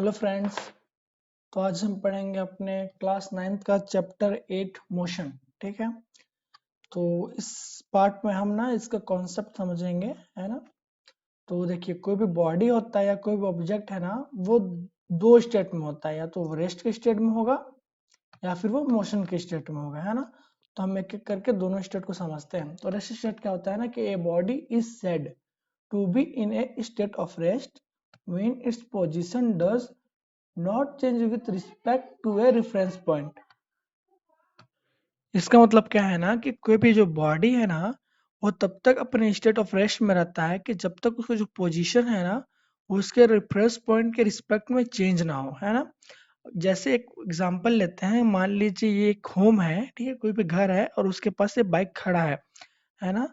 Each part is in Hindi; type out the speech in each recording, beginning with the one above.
Hello friends. तो आज हम पढ़ेंगे अपने क्लास 9th का चैप्टर 8 मोशन। ठीक है। तो इस पार्ट में हम ना इसका कॉन्सेप्ट समझेंगे, है ना। तो देखिए, कोई भी बॉडी होता है या कोई भी ऑब्जेक्ट है ना, वो दो स्टेट में होता है, या तो रेस्ट के स्टेट में होगा या फिर वो मोशन के स्टेट में होगा, है ना। तो हम एक एक करके दोनों स्टेट को समझते हैं। तो रेस्ट स्टेट क्या होता है ना, कि a body is said to be in a state of rest when its position does not change with respect to a reference point। इसका मतलब क्या है ना, कि कोई भी जो बॉडी है ना, वो तब तक अपने स्टेट ऑफ रेस्ट में रहता है कि जब तक उसका जो पोजीशन है ना, वो उसके रेफरेंस पॉइंट के रिस्पेक्ट में चेंज ना हो, है ना। जैसे एक एग्जांपल लेते हैं, मान लीजिए ये एक होम है, ठीक है, कोई भी घर है और उसके पास ये बाइक खड़ा है ना।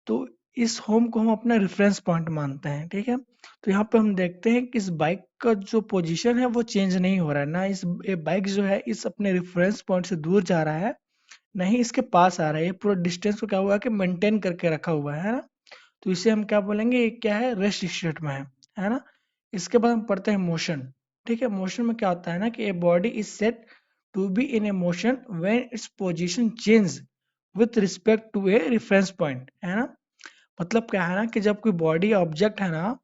तो इस होम को हम अपना रेफरेंस पॉइंट मानते हैं, ठीक है। तो यहाँ पे हम देखते हैं कि इस बाइक का जो पोजीशन है वो चेंज नहीं हो रहा है ना, ये बाइक जो है इस अपने रेफरेंस पॉइंट से दूर जा रहा है, नहीं इसके पास आ रहा है। ये पूरा डिस्टेंस को क्या हुआ कि मेंटेन करके रखा हुआ है ना। तो इसे हम क्या बोलेंगे, ये क्या है, रेस्ट स्टेट में है ना। इसके बाद हम पढ़ते हैं मोशन। ठीक है, मोशन में क्या होता है ना, कि a body is said to be in a motion when its position change with respect to a reference point, है ना। मतलब क्या है ना, कि जब कोई बॉडी ऑब्जेक्ट है ना,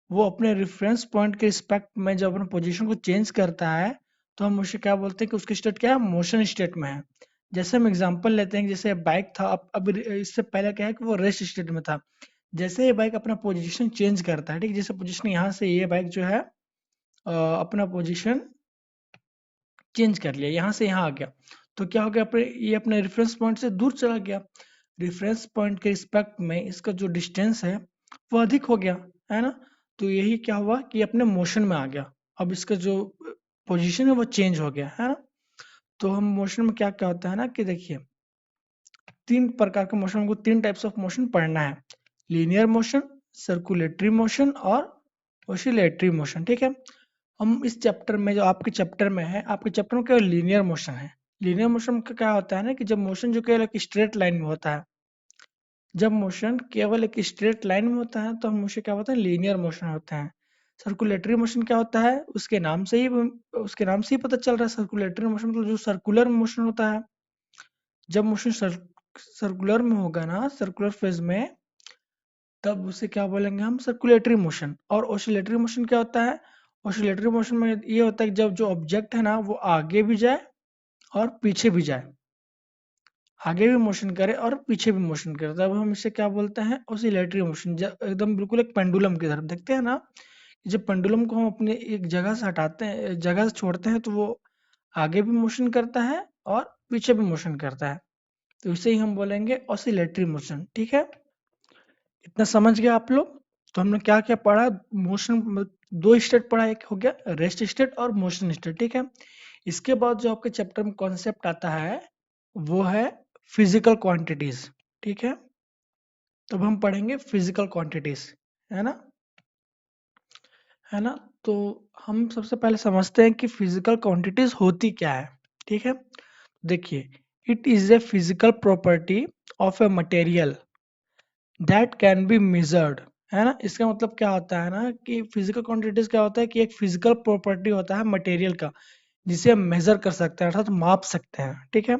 वो अपने रेफरेंस पॉइंट के रिस्पेक्ट में जब अपने पोजीशन को चेंज करता है, तो हम उसे क्या बोलते हैं कि उसकी स्टेट क्या है, मोशन स्टेट में है। जैसे हम एग्जांपल लेते हैं, जैसे बाइक था, अब इससे पहले क्या है कि वो रेस्ट स्टेट में था। जैसे ये बाइक अपना पोजीशन चेंज करता है, ठीक, जैसे पोजीशन यहाँ से ये बाइक जो है अपना पोजीशन चेंज कर लिया, यहाँ से यहाँ आ गया, तो क्या हो गया, ये अपने रेफरेंस पॉइंट से दूर चला गया। रेफरेंस पॉइंट के रिस्पेक्ट में इसका जो डिस्टेंस है वो अधिक हो गया, है ना। तो यही क्या हुआ कि अपने मोशन में आ गया। अब इसका जो पोजीशन है वो चेंज हो गया, है ना। तो हम मोशन में क्या क्या होता है ना, कि देखिए, तीन प्रकार के मोशन को, तीन टाइप्स ऑफ मोशन पढ़ना है। लीनियर मोशन, सर्कुलेटरी मोशन और ऑसिलेटरी मोशन, ठीक है। हम इस चैप्टर में, जो आपके चैप्टर में है, आपके चैप्टर में केवल लीनियर मोशन है। लीनियर मोशन का क्या होता है ना, कि जब मोशन जो केवल एक स्ट्रेट लाइन में होता है, जब मोशन केवल एक स्ट्रेट लाइन में होता है तो हम उसे क्या होता है, लीनियर मोशन होता है। सर्कुलेटरी मोशन क्या होता है, उसके नाम से ही पता चल रहा है। सर्कुलेटरी मोशन मतलब जो सर्कुलर मोशन होता है। जब मोशन सर्कुलर में होगा ना, सर्कुलर फेज में, तब उसे क्या बोलेंगे हम, सर्कुलेटरी मोशन। और ऑसिलेटरी मोशन क्या होता है, ऑसिलेटरी मोशन में ये होता है कि जब जो ऑब्जेक्ट है ना, वो आगे भी जाए और पीछे भी जाए, आगे भी मोशन करे और पीछे भी मोशन करे, तब हम इसे क्या बोलते हैं, ऑसिलेटरी मोशन। एकदम बिल्कुल एक पेंडुलम की तरफ देखते हैं ना, जब पेंडुलम को हम अपने एक जगह से हटाते हैं, जगह से छोड़ते हैं, तो वो आगे भी मोशन करता है और पीछे भी मोशन करता है। तो इसे ही हम बोलेंगे ऑसिलेटरी मोशन, ठीक है। इतना समझ गया आप लोग। तो हमने क्या क्या पढ़ा, मोशन, दो स्टेट पढ़ा, एक हो गया रेस्ट स्टेट और मोशन स्टेट, ठीक है। इसके बाद जो आपके चैप्टर में कॉन्सेप्ट आता है वो है फिजिकल क्वांटिटीज, ठीक है। तब हम पढ़ेंगे फिजिकल क्वांटिटीज, है ना, है ना। तो हम सबसे पहले समझते हैं कि फिजिकल क्वांटिटीज होती क्या है, ठीक है। देखिए, it is a physical property of a material that can be measured, है ना। इसका मतलब क्या होता है ना, कि फिजिकल क्वांटिटीज क्या होता है, कि एक फिजिकल प्रॉपर्टी होता है मटेरियल का, जिसे हम मेजर कर सकते हैं, अर्थात माप सकते हैं, ठीक है।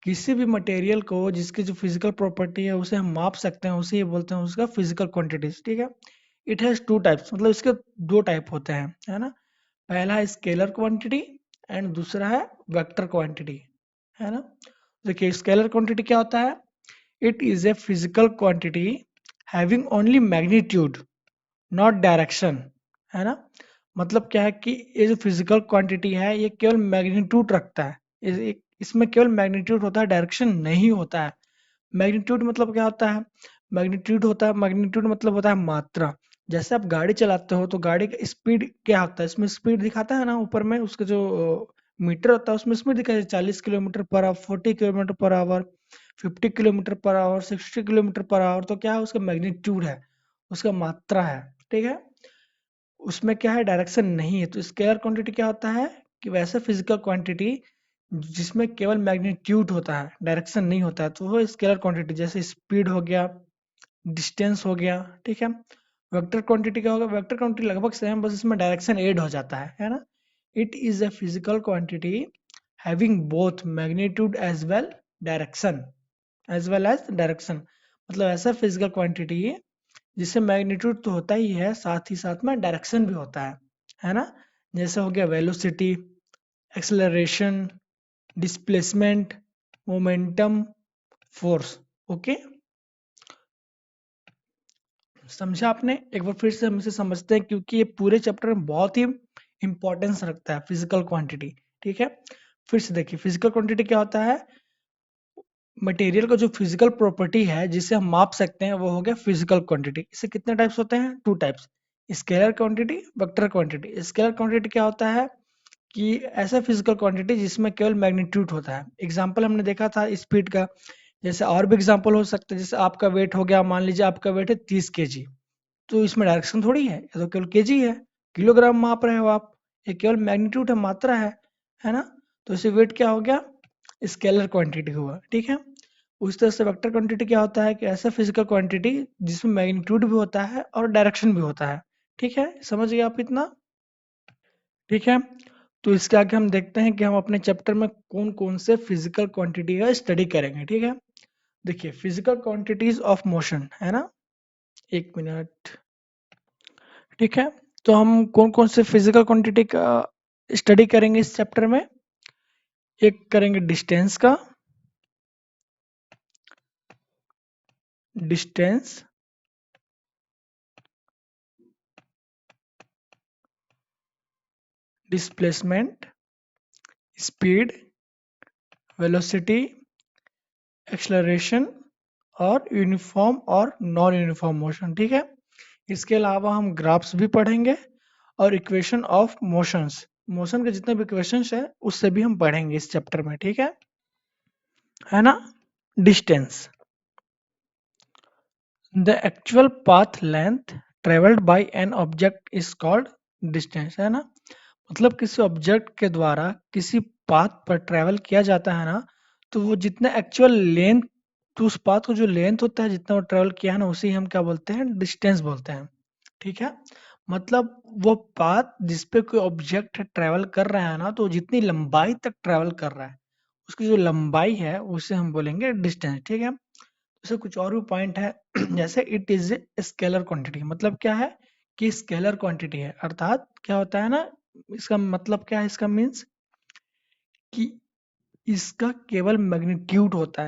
किसी भी मटेरियल को जिसकी जो फिजिकल प्रॉपर्टी है उसे हम माप सकते हैं, उसे ये बोलते हैं उसका फिजिकल क्वांटिटीज, ठीक है। इट हैज टू टाइप्स, मतलब इसके दो टाइप होते हैं, है ना। पहला है स्केलर क्वांटिटी एंड दूसरा है वेक्टर क्वांटिटी, है ना। देखिए, स्केलर क्वांटिटी क्या होता है, it is a physical quantity having only magnitude not direction, है ना। मतलब क्या है कि ये जो फिजिकल क्वांटिटी है ये केवल मैग्नीट्यूड रखता है, इसमें केवल मैग्नीट्यूड होता है, डायरेक्शन नहीं होता है। मैग्नीट्यूड मतलब क्या होता है, मैग्नीट्यूड मतलब होता है मात्रा। जैसे आप गाड़ी चलाते हो तो गाड़ी का स्पीड क्या होता है, इसमें स्पीड दिखाता है ना, ऊपर में उसका जो मीटर होता है उसमें स्पीड दिखाता है, 40 kilometre per hour, 40 kilometre per hour, 50 kilometre per hour, 60 kilometre per hour. तो क्या है, उसका मैग्नीट्यूड है, उसका मात्रा है, ठीक है। उसमें क्या है, डायरेक्शन नहीं है। तो स्केलर क्वांटिटी क्या होता है, कि वैसे फिजिकल क्वांटिटी जिसमें केवल मैग्नीट्यूड होता है, डायरेक्शन नहीं होता है, तो वो स्केलर क्वांटिटी, जैसे स्पीड हो गया, डिस्टेंस हो गया, ठीक है। वेक्टर क्वांटिटी क्या होगा? वेक्टर क्वांटिटी लगभग सेम, बस इसमें डायरेक्शन ऐड हो जाता है ना? It is a physical quantity having both magnitude as well as direction. मतलब ऐसा फिजिकल क्वांटिटी है जिससे मैग्नीट्यूड तो होता ही है, साथ ही साथ में डायरेक्शन भी होता है ना? जैसे हो गया velocity, acceleration, displacement, momentum, force. Okay, समझा आपने? एक बार फिर से हम इसे समझते हैं, क्योंकि ये पूरे चैप्टर में बहुत ही इंपॉर्टेंस रखता है फिजिकल क्वांटिटी। ठीक है, फिर से देखिए फिजिकल क्वांटिटी क्या होता है? मटेरियल का जो फिजिकल प्रॉपर्टी है जिसे हम माप सकते हैं वो हो गया फिजिकल क्वांटिटी। इससे कितने टाइप्स होते हैं? Two types, scalar quantity, vector quantity. Scalar quantity क्या होता है कि ऐसा फिजिकल क्वांटिटी जिसमें केवल मैग्नीट्यूड होता है। एग्जांपल हमने देखा था स्पीड का, जैसे और भी एग्जांपल हो सकते हैं। जैसे आपका वेट हो गया, मान लीजिए आपका वेट है 30 kg, तो इसमें डायरेक्शन थोड़ी है, ये तो केवल केजी है, किलोग्राम माप रहे हो आप, ये केवल मैग्नीट्यूड है, मात्रा है ना? तो इसे वेट क्या हो गया? स्केलर क्वांटिटी हुआ। ठीक है, उस तरह से वेक्टर क्वांटिटी क्या होता है कि ऐसा फिजिकल क्वांटिटी जिसमें मैग्नीट्यूड भी होता है और डायरेक्शन भी होता है। ठीक है, समझ गए आप इतना? ठीक है, तो इसके आगे हम देखते हैं कि हम अपने चैप्टर में कौन कौन से फिजिकल क्वांटिटी का स्टडी करेंगे। ठीक है, देखिए फिजिकल क्वांटिटीज ऑफ मोशन, है ना? एक मिनट। ठीक है, तो हम कौन कौन से फिजिकल क्वांटिटी का स्टडी करेंगे इस चैप्टर में? एक करेंगे डिस्टेंस का, distance, displacement, speed, velocity, acceleration और यूनिफॉर्म और नॉन यूनिफॉर्म मोशन। ठीक है, इसके अलावा हम ग्राफ्स भी पढ़ेंगे और इक्वेशन ऑफ मोशंस, मोशन के जितने भी इक्वेशंस है उससे भी हम पढ़ेंगे इस चैप्टर में। ठीक है ना? Distance, the actual path length travelled by an object is called distance, है ना? मतलब किसी ऑब्जेक्ट के द्वारा किसी पाथ पर ट्रेवल किया जाता है ना, तो वो जितना एक्चुअल लेंथ, तो उस पाथ को जो लेंथ होता है जितना वो ट्रेवल किया है ना, उसे हम क्या बोलते हैं? डिस्टेंस बोलते हैं। ठीक है, मतलब वो पाथ जिसपे कोई ऑब्जेक्ट ट्रेवल कर रहा है ना, तो जितनी लंबाई तक ट्रेवल कर रहा है उसकी जो लंबाई है उसे हम बोलेंगे डिस्टेंस। ठीक है, जैसे कुछ और भी पॉइंट है जैसे इट इज स्केलर क्वांटिटी, मतलब क्या है कि स्केलर क्वांटिटी है, अर्थात क्या होता है ना, इसका मतलब क्या है? इसका मीन्स कि इसका केवल मैग्नीट्यूड होता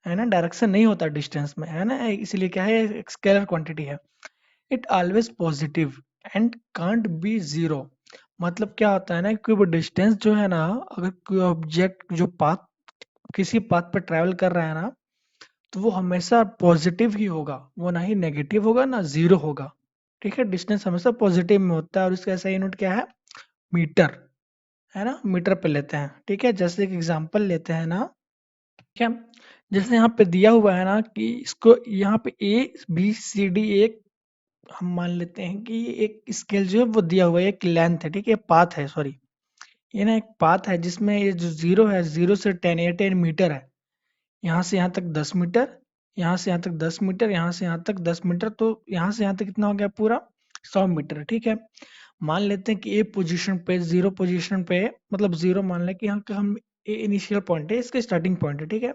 है ना? डायरेक्शन नहीं होता डिस्टेंस में, है ना? इसलिए क्या है? स्केलर क्वांटिटी है। It always positive and can't be zero. मतलब क्या होता है ना, कि वो डिस्टेंस जो है ना, अगर कोई ऑब्जेक्ट जो पाथ, किसी पाथ पर ट्रैवल कर रहा है ना, तो वो हमेशा पॉजिटिव ही होगा, वो ना ही नेगेटिव होगा ना जीरो होगा। ठीक है, डिस्टेंस हमेशा पॉजिटिव में होता है और इसका ऐसा यूनिट क्या है? मीटर, है ना? मीटर पे लेते हैं। ठीक है, जैसे एक एग्जांपल लेते हैं ना। ठीक है, जैसे यहाँ पे दिया हुआ है ना कि इसको यहाँ पे ए बी सी डी, एक हम मान लेते हैं कि ये एक स्केल जो है वो दिया हुआ है, एक लेंथ है। ठीक है, पाथ है, सॉरी, ये ना एक पाथ है जिसमें ये जो जीरो है, जीरो से 10, ये 10 मीटर है। यहाँ से यहाँ तक 10 मीटर, यहाँ से यहाँ तक 10 मीटर, यहाँ से यहाँ तक 10 मीटर, तो यहाँ से यहाँ तक कितना हो गया? पूरा 100 मीटर। ठीक है, मान लेते हैं कि ए पोजीशन पे, जीरो पोजीशन पे, मतलब जीरो मान लें कि यहाँ का हम ए इनिशियल पॉइंट है, इसका स्टार्टिंग पॉइंट है। ठीक है,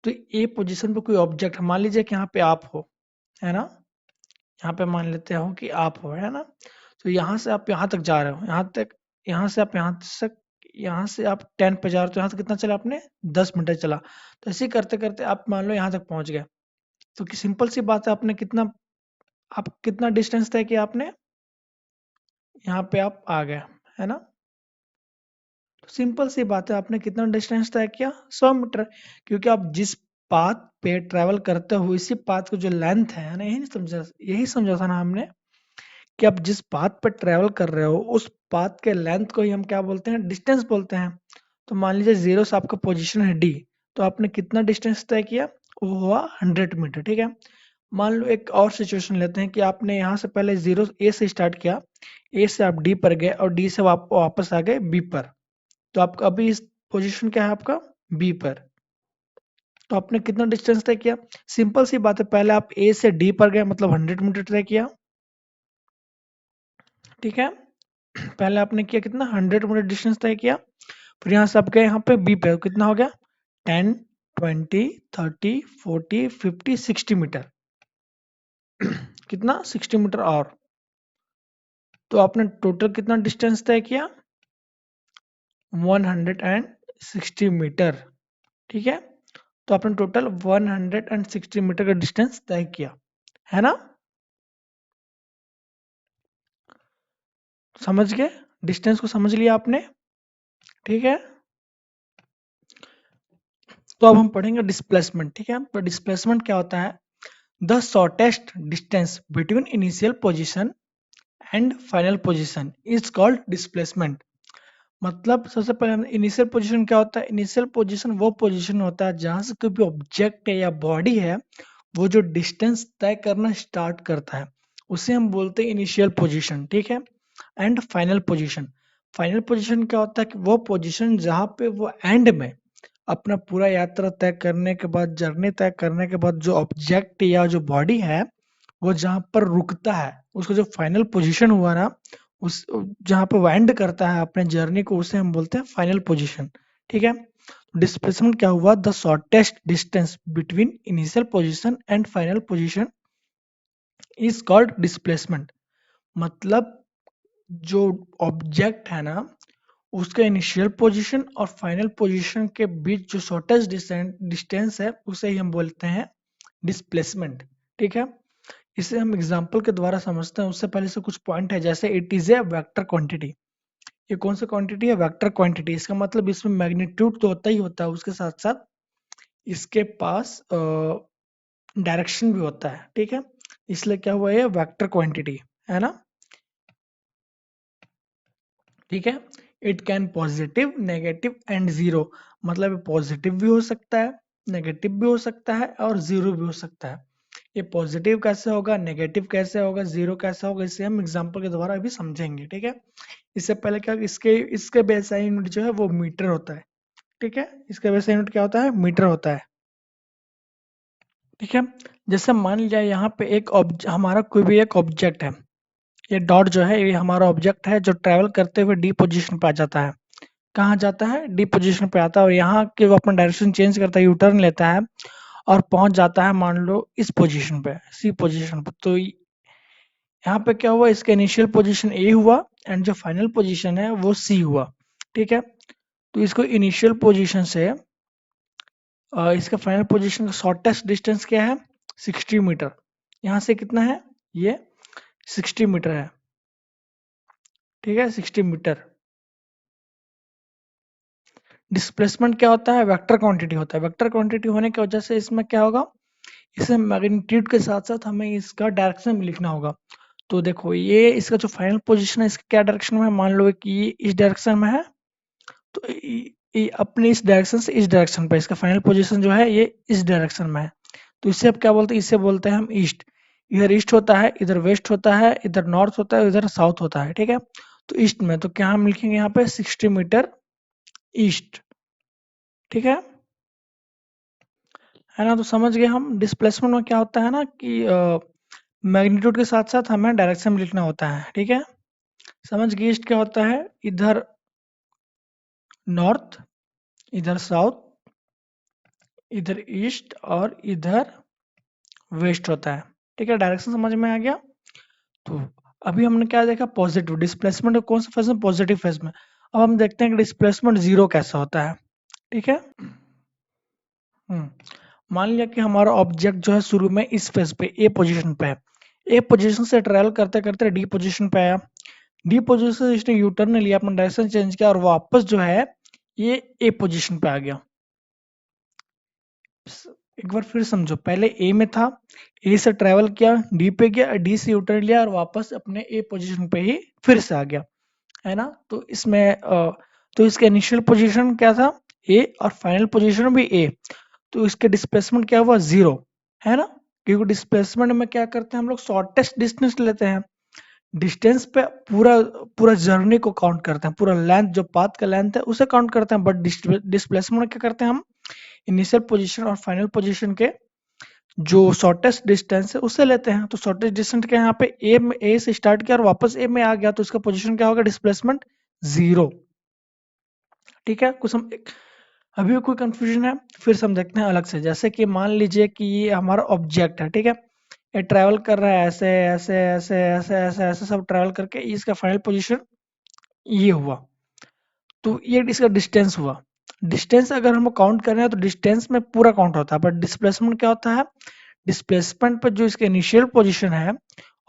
तो ए पोजीशन पे कोई ऑब्जेक्ट, मान लीजिए कि यहाँ पे आप हो, है ना? यहाँ पे मान लेते हो कि आप हो, है ना? तो यहाँ से आप यहाँ तक जा रहे हो, यहाँ तक, यहाँ से आप यहाँ से आप 10 पे जा रहे हो, तो यहाँ तक कितना चला आपने? 10 मीटर चला। तो ऐसे ही करते करते आप मान लो यहाँ तक पहुंच गए। तो कि सिंपल सी बात है, आपने कितना, आप कितना डिस्टेंस तय किया आपने? यहाँ पे आप आ गए, है ना? तो सिंपल सी बात है, आपने कितना डिस्टेंस तय किया? 100 मीटर। क्योंकि आप जिस पाथ पे ट्रेवल करते हो, इसी पाथ को जो लेंथ है ना, यही नहीं समझा, यही समझा था ना हमने, कि आप जिस पाथ पर ट्रेवल कर रहे हो उस पाथ के लेंथ को ही हम क्या बोलते हैं? डिस्टेंस बोलते हैं। तो मान लीजिए जीरो से आपका पोजीशन है डी, तो आपने कितना डिस्टेंस तय किया? वो हुआ 100 मीटर। ठीक है, मान लो एक और सिचुएशन लेते हैं कि आपने यहाँ से पहले जीरो ए से स्टार्ट किया, ए से आप डी पर गए और डी से वापस आ गए बी पर, तो आपका अभी इस पोजीशन क्या है आपका? बी पर। तो आपने कितना डिस्टेंस तय किया? सिंपल सी बात है, पहले आप ए से डी पर गए, मतलब 100 मीटर तय किया। ठीक है। पहले आपने किया कितना 100 मीटर डिस्टेंस तय किया, फिर यहाँ से आप गए यहाँ पे बी पे, कितना हो गया 10, 20, 30, 40, 50, 60 मीटर। कितना 60 मीटर और, तो आपने टोटल कितना डिस्टेंस तय किया 160 मीटर। ठीक है, तो आपने टोटल 160 मीटर का डिस्टेंस तय किया, है ना। समझ गए, डिस्टेंस को समझ लिया आपने। ठीक है, तो अब हम पढ़ेंगे डिस्प्लेसमेंट। ठीक है, तो डिस्प्लेसमेंट क्या होता है, the shortest distance between initial position and final position is called displacement. मतलब सबसे पहले इनिशियल पोजीशन क्या होता है, इनिशियल पोजीशन वो पोजीशन होता है जहां से कोई भी ऑब्जेक्ट है या बॉडी है वो जो डिस्टेंस तय करना स्टार्ट करता है उसे हम बोलते हैं इनिशियल पोजीशन। ठीक है, and final position, final position क्या होता है कि वो पोजीशन जहां पे वो एंड में अपना पूरा यात्रा तय करने के बाद, जर्नी तय करने के बाद जो ऑब्जेक्ट या जो बॉडी है वो जहां पर रुकता है, उसका जो फाइनल पोजीशन हुआ ना, उस जहां पे वो एंड करता है अपने जर्नी को, उसे हम बोलते हैं फाइनल पोजीशन। ठीक है, डिस्प्लेसमेंट क्या हुआ, the shortest distance between initial position and final position is called displacement. मतलब जो ऑब्जेक्ट है ना उसका इनिशियल पोजीशन और फाइनल पोजीशन के बीच जो शॉर्टेस्ट डिस्टेंस है उसे ही हम बोलते हैं डिस्प्लेसमेंट। ठीक है, इसे हम एग्जांपल के द्वारा समझते हैं, उससे पहले से कुछ पॉइंट है, जैसे it is A vector quantity. ये कौन सा क्वांटिटी है, वेक्टर क्वांटिटी। इसका मतलब इसमें मैग्नीट्यूड तो होता ही होता है, उसके साथ साथ इसके पास डायरेक्शन भी होता है। ठीक है, इसलिए क्या हुआ, ये वेक्टर क्वांटिटी है ना। ठीक है, it can positive, negative and zero, मतलब पॉजिटिव भी हो सकता है, नेगेटिव भी हो सकता है और जीरो भी हो सकता है। ये पॉजिटिव कैसे होगा, नेगेटिव कैसे होगा, जीरो कैसे होगा, इसे हम एग्जांपल के द्वारा अभी समझेंगे। ठीक है, इससे पहले क्या, इसके इसके बेस यूनिट जो है वो मीटर होता है। ठीक है, इसका बेस यूनिट क्या होता है, मीटर होता है। ठीक है, जैसे मान लिया यहाँ पे हमारा कोई भी एक ऑब्जेक्ट है, ये डॉट जो है ये हमारा ऑब्जेक्ट है जो ट्रेवल करते हुए डी पोजीशन पे आ जाता है। कहाँ जाता है, डी पोजीशन पे आता है, और यहाँ के वो अपना डायरेक्शन चेंज करता है, यू टर्न लेता है और पहुंच जाता है मान लो इस पोजीशन पे, सी पोजीशन पे। तो यहाँ पे क्या हुआ, इसका इनिशियल पोजीशन ए हुआ एंड जो फाइनल पोजीशन है वो सी हुआ। ठीक है, तो इसको इनिशियल पोजीशन से इसका फाइनल पोजीशन का शॉर्टेस्ट डिस्टेंस क्या है 60 मीटर। यहाँ से कितना है, ये 60 मीटर है। ठीक है, 60 मीटर। डिस्प्लेसमेंट क्या होता है, वेक्टर क्वांटिटी होता है। वेक्टर क्वांटिटी होने की वजह से इसमें क्या होगा, इसे मैग्नीट्यूड के साथ साथ हमें इसका डायरेक्शन भी लिखना होगा। तो देखो ये इसका जो फाइनल पोजीशन है इसका क्या डायरेक्शन में है, मान लो कि ये इस डायरेक्शन में है, तो ये अपने इस डायरेक्शन से इस डायरेक्शन पे इसका फाइनल पोजीशन जो है ये इस डायरेक्शन में है। तो इसे अब क्या बोलते हैं, इसे बोलते हैं हम ईस्ट। इधर ईस्ट होता है, इधर वेस्ट होता है, इधर नॉर्थ होता है, इधर साउथ होता है। ठीक है, तो ईस्ट में तो क्या हम लिखेंगे यहाँ पे 60 मीटर ईस्ट। ठीक है ना। तो समझ गए हम डिस्प्लेसमेंट में क्या होता है ना कि मैग्नीट्यूड के साथ साथ हमें डायरेक्शन भी लिखना होता है। ठीक है, समझ गए ईस्ट क्या होता है, इधर नॉर्थ, इधर साउथ, इधर ईस्ट और इधर वेस्ट होता है। ठीक है, डायरेक्शन समझ में आ गया। तो अभी हमने क्या देखा, पॉजिटिव डिस्प्लेसमेंट कौन सा फेज में, पॉजिटिव फेज में। अब हम देखते हैं कि डिस्प्लेसमेंट जीरो कैसा होता है। ठीक है, मान लिया कि हमारा ऑब्जेक्ट जो है शुरू में इस फेज पे ए पोजीशन पे है, ए पोजीशन से ट्रेवल करते करते डी पोजीशन पे आया, डी पोजीशन से इसने यू टर्न लिया, अपना डायरेक्शन चेंज किया और वापस जो है ये ए पोजीशन पे आ गया। एक बार फिर समझो, पहले ए में था, ए से ट्रेवल किया, डी पे गया, डी से यू टर्न लिया और वापस अपने ए पोजीशन पे ही फिर से आ गया, है ना। तो इसमें तो इसका इनिशियल पोजीशन क्या था ए और फाइनल पोजीशन भी ए, तो इसके डिस्प्लेसमेंट क्या हुआ जीरो, है ना। क्योंकि डिस्प्लेसमेंट में क्या करते हैं हम लोग, शॉर्टेस्ट डिस्टेंस लेते हैं, डिस्टेंस पे पूरा पूरा जर्नी को काउंट करते हैं, पूरा लेंथ जो पाथ का लेंथ है उसे काउंट करते हैं। बट डिस्प्लेसमेंट क्या करते हैं हम, इनिशियल पोजीशन और फाइनल पोजीशन के जो शॉर्टेस्ट डिस्टेंस है उससे लेते हैं। तो शॉर्टेस्ट डिस्टेंस के यहाँ पे ए से स्टार्ट किया और वापस ए में आ गया, तो इसका पोजीशन क्या होगा, डिस्प्लेसमेंट 0। ठीक है, कुछ हम अभी भी कोई कंफ्यूजन है, फिर से हम देखते हैं अलग से। जैसे कि मान लीजिए कि ये हमारा ऑब्जेक्ट है, ठीक है, ये ट्रैवल कर रहा है ऐसे ऐसे ऐसे ऐसे ऐसे ऐसे सब ट्रैवल करके इसका फाइनल पोजीशन ये हुआ। तो ये इसका डिस्टेंस हुआ। डिस्टेंस अगर हम काउंट करें तो डिस्टेंस में पूरा काउंट होता है, बट डिस्प्लेसमेंट क्या होता है, डिस्प्लेसमेंट पर जो इसका इनिशियल पोजीशन है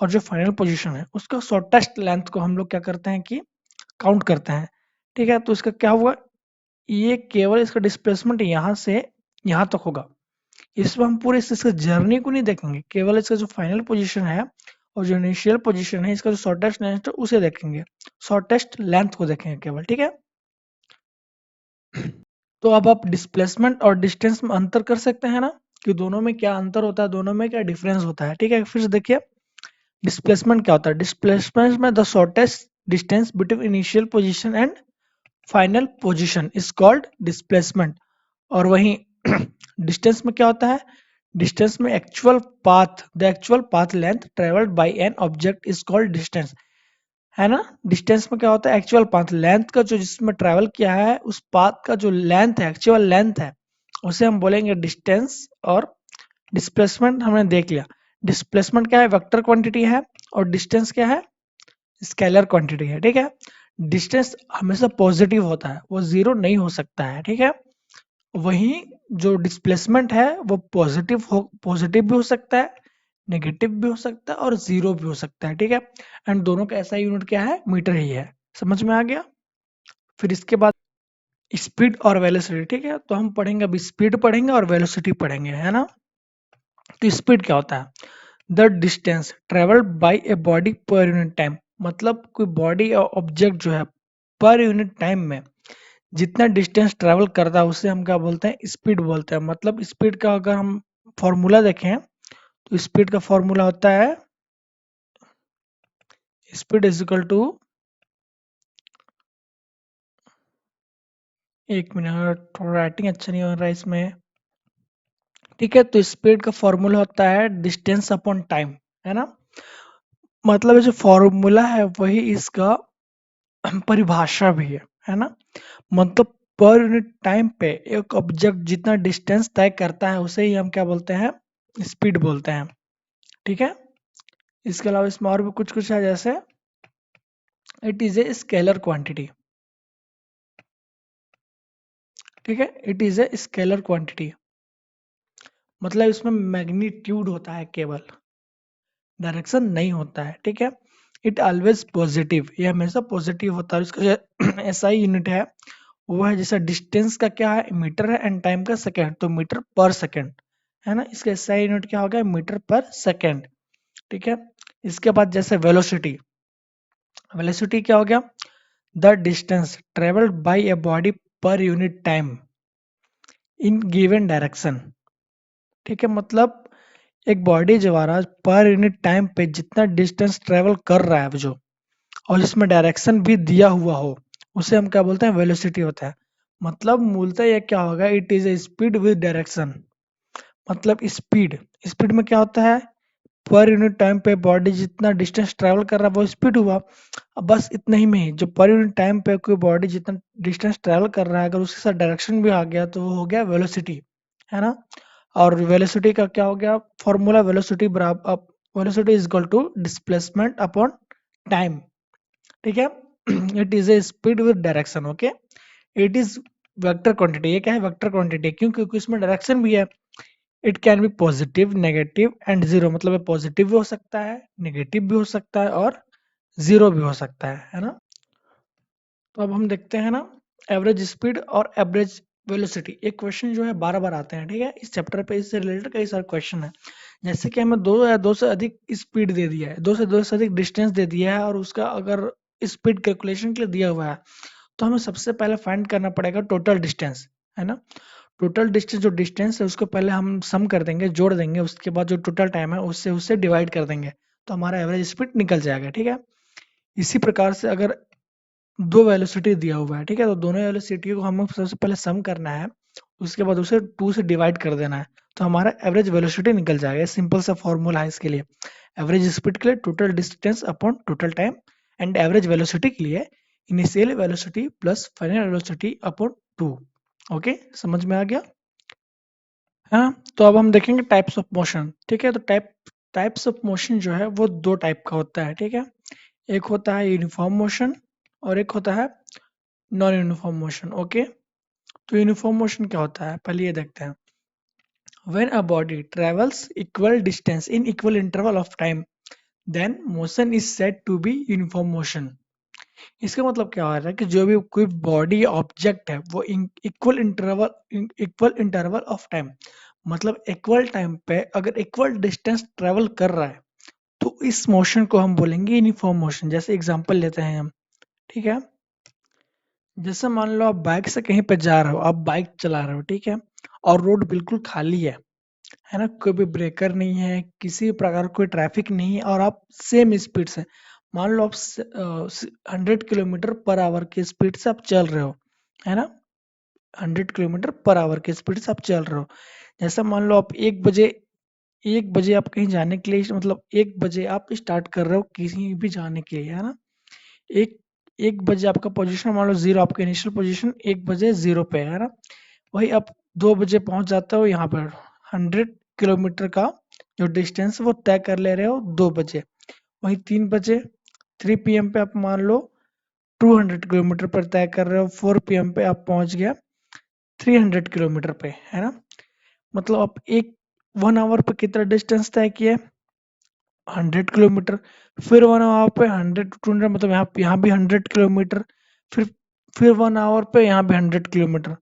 और जो फाइनल पोजीशन है उसका शॉर्टेस्ट लेंथ को हम लोग क्या करते हैं कि काउंट करते हैं। ठीक है, तो इसका क्या हुआ, ये केवल इसका डिस्प्लेसमेंट यहाँ से यहाँ तक होगा। इसमें हम पूरे इसका जर्नी को नहीं देखेंगे, केवल इसका जो फाइनल पोजीशन है और जो इनिशियल पोजीशन है, इसका जो शॉर्टेस्ट लेंथ है उसे देखेंगे, शॉर्टेस्ट लेंथ को देखेंगे केवल। ठीक है, तो अब आप डिस्प्लेसमेंट और डिस्टेंस में अंतर कर सकते हैं ना, कि दोनों में क्या अंतर होता है, दोनों में क्या डिफरेंस होता है। ठीक है, फिर से देखिए डिस्प्लेसमेंट क्या होता है। डिस्प्लेसमेंट में the shortest distance between initial position and final position is called displacement. और वहीं डिस्टेंस में क्या होता है, डिस्टेंस में actual path, the actual path length travelled by an object is called distance. है ना, डिस्टेंस में क्या होता है, एक्चुअल पाथ, लेंथ का जो जिसमें ट्रेवल किया है उस पाथ का जो लेंथ है, एक्चुअल लेंथ है, उसे हम बोलेंगे डिस्टेंस। और डिस्प्लेसमेंट हमने देख लिया, डिस्प्लेसमेंट क्या है, वेक्टर क्वांटिटी है, और डिस्टेंस क्या है, स्केलर क्वांटिटी है। ठीक है, डिस्टेंस हमेशा पॉजिटिव होता है, वो जीरो नहीं हो सकता है। ठीक है, वहीं जो डिस्प्लेसमेंट है वो पॉजिटिव भी हो सकता है, नेगेटिव भी हो सकता है और जीरो भी हो सकता है। ठीक है, एंड दोनों का ऐसा यूनिट क्या है, मीटर ही है। समझ में आ गया। फिर इसके बाद स्पीड और वेलोसिटी। ठीक है, तो हम पढ़ेंगे, अभी स्पीड पढ़ेंगे और वेलोसिटी पढ़ेंगे, है ना। तो स्पीड क्या होता है, the distance travelled by a body per unit time. मतलब कोई बॉडी या ऑब्जेक्ट जो है पर यूनिट टाइम में जितना डिस्टेंस ट्रेवल करता है उसे हम क्या बोलते हैं, स्पीड बोलते हैं। मतलब स्पीड का अगर हम फॉर्मूला देखें तो स्पीड का फॉर्मूला होता है, स्पीड इज इक्वल टू, एक मिनट, थोड़ा राइटिंग अच्छा नहीं हो रहा है इसमें। ठीक है, तो स्पीड का फॉर्मूला होता है डिस्टेंस अपॉन टाइम, है ना। मतलब ये जो फॉर्मूला है वही इसका परिभाषा भी है ना। मतलब पर यूनिट टाइम पे एक ऑब्जेक्ट जितना डिस्टेंस तय करता है उसे ही हम क्या बोलते हैं, स्पीड बोलते हैं। ठीक है, इसके अलावा इसमें और भी कुछ कुछ है, जैसे it is a scalar quantity. ठीक है, it is a scalar quantity, मतलब इसमें मैग्नीट्यूड होता है केवल, डायरेक्शन नहीं होता है। ठीक है, इट ऑलवेज पॉजिटिव, ये हमेशा पॉजिटिव होता है। इसका जो एसआई यूनिट है वो है, जैसा डिस्टेंस का क्या है, मीटर है, एंड टाइम का सेकेंड, तो मीटर पर सेकेंड, है ना। इसका एसआई यूनिट क्या हो गया, मीटर पर सेकेंड। ठीक है, इसके बाद जैसे वेलोसिटी, वेलोसिटी क्या हो गया, the distance travelled by a body per unit time in given direction. ठीक है, मतलब एक बॉडी द्वारा पर यूनिट टाइम पे जितना डिस्टेंस ट्रेवल कर रहा है जो, और जिसमें डायरेक्शन भी दिया हुआ हो, उसे हम क्या बोलते हैं, वेलोसिटी होता है। मतलब मूलतः ये क्या होगा, it is a speed with direction. मतलब स्पीड, स्पीड में क्या होता है, पर यूनिट टाइम पे बॉडी जितना डिस्टेंस ट्रेवल कर रहा है वो स्पीड हुआ। अब बस इतना ही में ही, जो पर यूनिट टाइम पे कोई बॉडी जितना डिस्टेंस ट्रेवल कर रहा है अगर उसके साथ डायरेक्शन भी आ गया तो वो हो गया वेलोसिटी, है ना। और वेलोसिटी का क्या हो गया फॉर्मूला, वेलोसिटी बराबर, velocity is equal to displacement upon time. ठीक है, it is a speed with direction. Okay, it is vector quantity. ये क्या है, वेक्टर क्वांटिटी, क्यों, क्योंकि इसमें डायरेक्शन भी है। It can be positive, negative and zero, मतलब ये पॉजिटिव भी हो सकता है, नेगेटिव भी हो सकता है और जीरो भी हो सकता है ना। तो अब हम देखते हैं ना एवरेज स्पीड और एवरेज वेलोसिटी। एक क्वेश्चन जो है बार बार आते हैं, ठीक है, इस चैप्टर पे इससे रिलेटेड कई सारे क्वेश्चन है। जैसे कि हमें दो या दो से अधिक स्पीड दे दिया है, दो से अधिक डिस्टेंस दे दिया है, और उसका अगर स्पीड कैलकुलेशन के लिए दिया हुआ है, तो हमें सबसे पहले फाइंड करना पड़ेगा टोटल डिस्टेंस, है ना। टोटल डिस्टेंस, जो डिस्टेंस है उसको पहले हम सम कर देंगे, जोड़ देंगे, उसके बाद जो टोटल टाइम है उससे उससे डिवाइड कर देंगे, तो हमारा एवरेज स्पीड निकल जाएगा। ठीक है, इसी प्रकार से अगर दो वेलोसिटी दिया हुआ है, ठीक है, तो दोनों वेलोसिटी को हमें सबसे पहले सम करना है। उसके बाद उसे 2 से डिवाइड कर देना है, तो हमारा एवरेज वेलोसिटी निकल जाएगा। सिंपल सा फॉर्मूला है इसके लिए। एवरेज स्पीड के लिए total distance upon total time, and average velocity के लिए initial velocity plus final velocity upon 2। Okay, समझ में आ गया? हाँ, तो अब हम देखेंगे टाइप्स ऑफ मोशन। ठीक है, तो टाइप्स ऑफ मोशन जो है वो दो टाइप का होता है। ठीक है, एक होता है यूनिफॉर्म मोशन और एक होता है नॉन यूनिफॉर्म मोशन। ओके, तो यूनिफॉर्म मोशन क्या होता है, पहले ये देखते हैं। When a body travels equal distance in equal interval of time, then motion is said to be uniform motion. इसका मतलब क्या हो रहा है कि जो भी कोई बॉडी ऑब्जेक्ट है वो इक्वल इंटरवल ऑफ टाइम, मतलब इक्वल टाइम पे अगर इक्वल डिस्टेंस ट्रेवल कर रहा है, तो इस मोशन को हम बोलेंगे यूनिफॉर्म मोशन। जैसे एग्जांपल लेते हैं हम। ठीक है, जैसे मान लो आप बाइक से कहीं पे जा रहे हो, आप बाइक चला रहे हो, ठीक है, और रोड बिल्कुल खाली है ना, कोई भी ब्रेकर नहीं है, किसी भी प्रकार कोई ट्रैफिक नहीं है, और आप सेम स्पीड से, मान लो आप 100 किलोमीटर पर आवर की स्पीड से आप चल रहे हो, है ना, 100 किलोमीटर पर आवर की स्पीड से आप चल रहे हो। जैसा मान लो आप 1 बजे आप कहीं जाने के लिए, मतलब 1 बजे आप स्टार्ट कर रहे हो किसी भी जाने के लिए, है ना। एक 1 बजे आपका पोजीशन मान लो 0, आपका इनिशियल पोजीशन 1 बजे 0 पे है ना। वही आप 2 बजे पहुंच जाते हो यहाँ पर, 100 किलोमीटर का जो डिस्टेंस वो तय कर ले रहे हो 2 बजे। वही 3 बजे 3 PM पे आप मान लो 200 किलोमीटर पर तय कर रहे हो, 4 PM पे आप पहुंच गया 300 किलोमीटर पे, है ना। मतलब आप एक 1 आवर पे कितना डिस्टेंस तय किया, 100 किलोमीटर। फिर 1 आवर पे 100 to 200, मतलब यहाँ भी 100 किलोमीटर। फिर फिर 1 आवर पे यहाँ भी 100 किलोमीटर।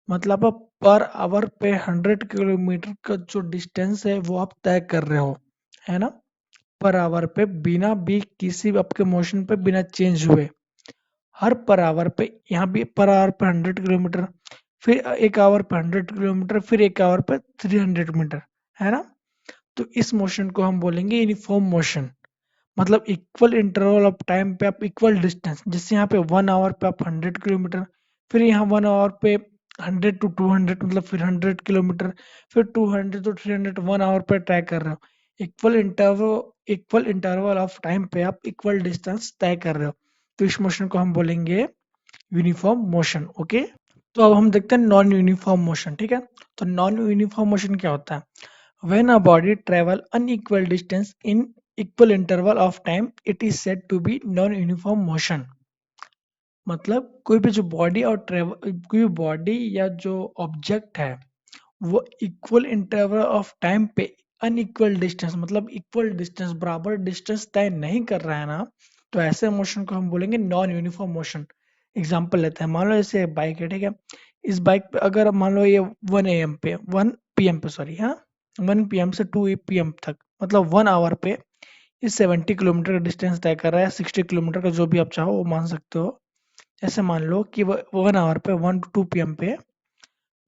मतलब आप पर आवर पे 100 किलोमीटर का जो डिस्टेंस है वो आप तय कर रहे हो, है ना, पर आवर पे, बिना भी किसी भी आपके मोशन पे बिना चेंज हुए। हर पर आवर पे, यहाँ भी पर आवर पे 100 किलोमीटर, फिर 1 आवर पे 100 किलोमीटर, फिर 1 आवर पे 300 मीटर, है ना। तो इस मोशन को हम बोलेंगे यूनिफॉर्म मोशन। मतलब इक्वल इंटरवल ऑफ टाइम पे आप इक्वल डिस्टेंस, जैसे यहाँ पे 1 आवर पे आप 100 किलोमीटर, फिर यहाँ 1 आवर पे 100 to 200, मतलब फिर 100 किलोमीटर, फिर 200 to 300 1 आवर पे तय कर रहे हो। इक्वल इंटरवल ऑफ टाइम पे आप इक्वल डिस्टेंस तय कर रहे हो, तो इस मोशन को हम बोलेंगे यूनिफॉर्म मोशन। ओके, तो अब हम देखते हैं नॉन यूनिफॉर्म मोशन। ठीक है, तो नॉन यूनिफॉर्म मोशन क्या होता है? When a body travel unequal distance in equal interval of time, it is said to be non-uniform motion. मतलब कोई भी जो बॉडी और ट्रेवल, कोई भी बॉडी या जो ऑब्जेक्ट है वो इक्वल इंटरवल ऑफ टाइम पे अनइक्वल डिस्टेंस, मतलब इक्वल डिस्टेंस, बराबर डिस्टेंस तय नहीं कर रहा है ना, तो ऐसे मोशन को हम बोलेंगे नॉन यूनिफॉर्म मोशन। एग्जांपल लेते हैं, मान लो जैसे बाइक है, ठीक है, इस बाइक पे अगर मान लो ये 1 PM पे सॉरी, हाँ, 1 PM से 2 PM तक, मतलब 1 आवर पे ये 70 किलोमीटर का डिस्टेंस तय कर रहा है, 60 किलोमीटर का जो भी आप चाहो वो मान सकते हो। ऐसे मान लो कि 1 आवर पे 1 to 2 PM पे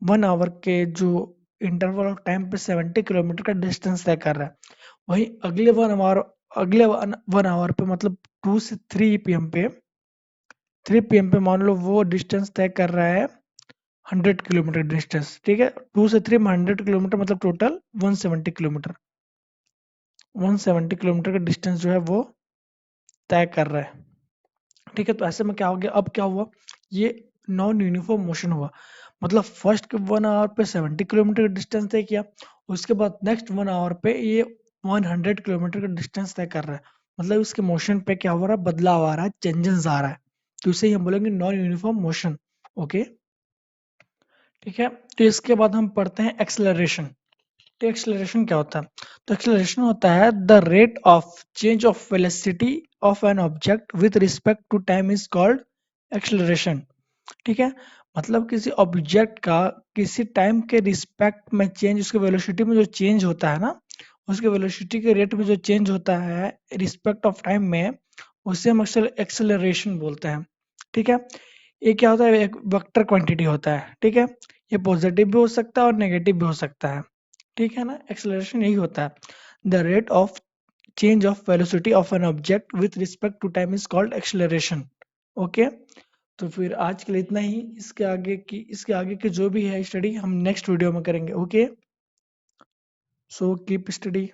1 आवर के जो इंटरवल ऑफ टाइम पे 70 किलोमीटर का डिस्टेंस तय कर रहा है। वहीं अगले 1 आवर पे, मतलब 2 से 3 PM पे मान लो वो डिस्टेंस तय कर रहा है 100 किलोमीटर डिस्टेंस। ठीक है, 2 से 3 में 100 किलोमीटर, मतलब टोटल 170 किलोमीटर। 170 किलोमीटर का डिस्टेंस जो है वो तय कर रहा है। ठीक है, तो ऐसे में क्या हो गया, अब क्या हुआ, ये नॉन यूनिफॉर्म मोशन हुआ। मतलब फर्स्ट के 1 आवर पे 70 किलोमीटर का डिस्टेंस तय किया, उसके बाद नेक्स्ट 1 आवर पे ये 100 किलोमीटर का डिस्टेंस तय कर रहा है। मतलब इसके मोशन पे क्या हो रहा है, बदलाव आ रहा है, चेंजेस आ रहा है, तो इसे हम बोलेंगे नॉन यूनिफॉर्म मोशन। ओके, ठीक है, तो इसके बाद हम पढ़ते हैं एक्सेलरेशन। तो एक्सेलरेशन क्या होता है? तो एक्सेलरेशन होता है the rate of change of velocity of an object with respect to time is called acceleration. ठीक है, मतलब किसी ऑब्जेक्ट का किसी टाइम के रिस्पेक्ट में चेंज, उसके वेलोसिटी में जो चेंज होता है ना, उसके वेलोसिटी के रेट में जो चेंज होता है रिस्पेक्ट ऑफ टाइम में, उसे हम एक्सेलरेशन बोलते हैं। ठीक है, ये क्या होता है, एक वेक्टर क्वांटिटी होता है। ठीक है, ये पॉजिटिव भी हो सकता है और नेगेटिव भी हो सकता है। ठीक है ना, एक्सेलरेशन यही होता है, the rate of change of velocity of an object with respect to time is called acceleration. Okay, तो फिर आज के लिए इतना ही। इसके आगे की जो भी है स्टडी हम नेक्स्ट वीडियो में करेंगे। Okay, so keep study.